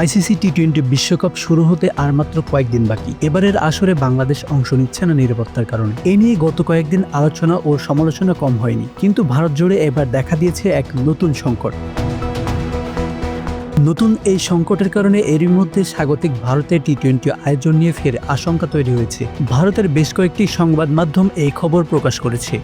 ICC টি-20 বিশ্বকাপ শুরু হতে আর মাত্র কয়েকদিন বাকি। এবারের আসরে বাংলাদেশ অংশ নিচ্ছে না নিরাপত্তার কারণে। এ নিয়ে গত কয়েকদিন আলোচনা ও সমালোচনা কম হয়নি, কিন্তু ভারত জুড়ে এবার দেখা দিয়েছে এক নতুন সংকট। নতুন এই সংকটের কারণে এরই মধ্যে স্বাগতিক ভারতের টি-20 আয়োজন নিয়ে ফের আশঙ্কা তৈরি হয়েছে। ভারতের বেশ কয়েকটি সংবাদ মাধ্যম এই খবর প্রকাশ করেছে।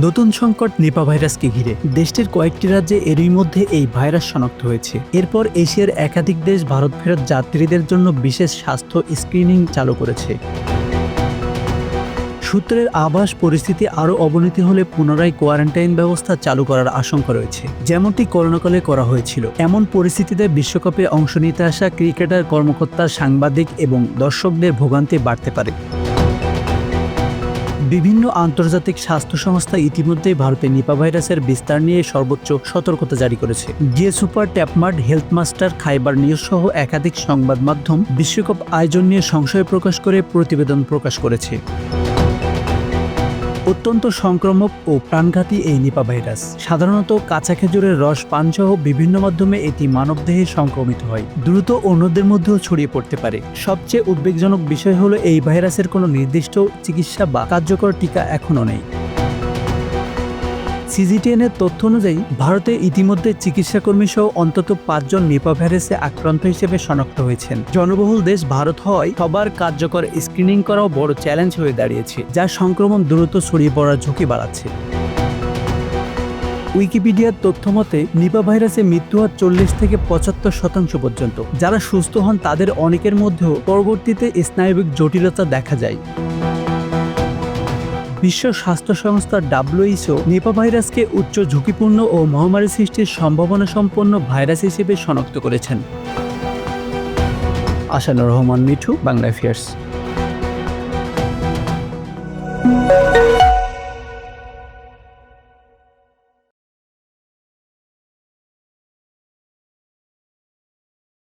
নতুন সংকট নিপা ভাইরাসকে ঘিরে দেশটির কয়েকটি রাজ্যে এরই মধ্যে এই ভাইরাস শনাক্ত হয়েছে। এরপর এশিয়ার একাধিক দেশ ভারত ফেরত যাত্রীদের জন্য বিশেষ স্বাস্থ্য স্ক্রিনিং চালু করেছে। সূত্রের আভাস, পরিস্থিতি আরও অবনতি হলে পুনরায় কোয়ারেন্টাইন ব্যবস্থা চালু করার আশঙ্কা রয়েছে, যেমনটি করোনাকালে করা হয়েছিল। এমন পরিস্থিতিতে বিশ্বকাপে অংশ নিতে আসা ক্রিকেটার, কর্মকর্তা, সাংবাদিক এবং দর্শকদের ভোগান্তি বাড়তে পারে। বিভিন্ন আন্তর্জাতিক স্বাস্থ্য সংস্থা ইতিমধ্যেই ভারতে নিপা ভাইরাসের বিস্তার নিয়ে সর্বোচ্চ সতর্কতা জারি করেছে। জিএ সুপার, ট্যাপমার্ট, হেলথ মাস্টার, খাইবার নিউজ সহ একাধিক সংবাদ মাধ্যম বিশ্বকাপ আয়োজন নিয়ে সংশয় প্রকাশ করে প্রতিবেদন প্রকাশ করেছে। অত্যন্ত সংক্রামক ও প্রাণঘাতী এই নিপা ভাইরাস সাধারণত কাঁচা খেজুরের রস পানসহ বিভিন্ন মাধ্যমে এটি মানবদেহে সংক্রমিত হয়, দ্রুত অন্যদের মধ্যেও ছড়িয়ে পড়তে পারে। সবচেয়ে উদ্বেগজনক বিষয় হলো এই ভাইরাসের কোনো নির্দিষ্ট চিকিৎসা বা কার্যকর টিকা এখনও নেই। সিজিটিএনের তথ্য অনুযায়ী ভারতে ইতিমধ্যে চিকিৎসাকর্মী সহ অন্তত 5 জন নিপা ভাইরাসে আক্রান্ত হিসেবে শনাক্ত হয়েছেন। জনবহুল দেশ ভারত হওয়ায় সবার কার্যকর স্ক্রিনিং করাও বড় চ্যালেঞ্জ হয়ে দাঁড়িয়েছে, যা সংক্রমণ দ্রুত ছড়িয়ে পড়ার ঝুঁকি বাড়াচ্ছে। উইকিপিডিয়ার তথ্য মতে নিপা ভাইরাসে মৃত্যু হয় 40 থেকে 75% পর্যন্ত। যারা সুস্থ হন তাদের অনেকের মধ্যেও পরবর্তীতে স্নায়বিক জটিলতা দেখা যায়। বিশ্ব স্বাস্থ্য সংস্থা WHO নিপা ভাইরাসকে উচ্চ ঝুঁকিপূর্ণ ও মহামারী সৃষ্টির সম্ভাবনা সম্পন্ন ভাইরাস হিসেবে শনাক্ত করেছেন। আশানুর রহমান মিঠু, বাংলা অ্যাফেয়ার্স।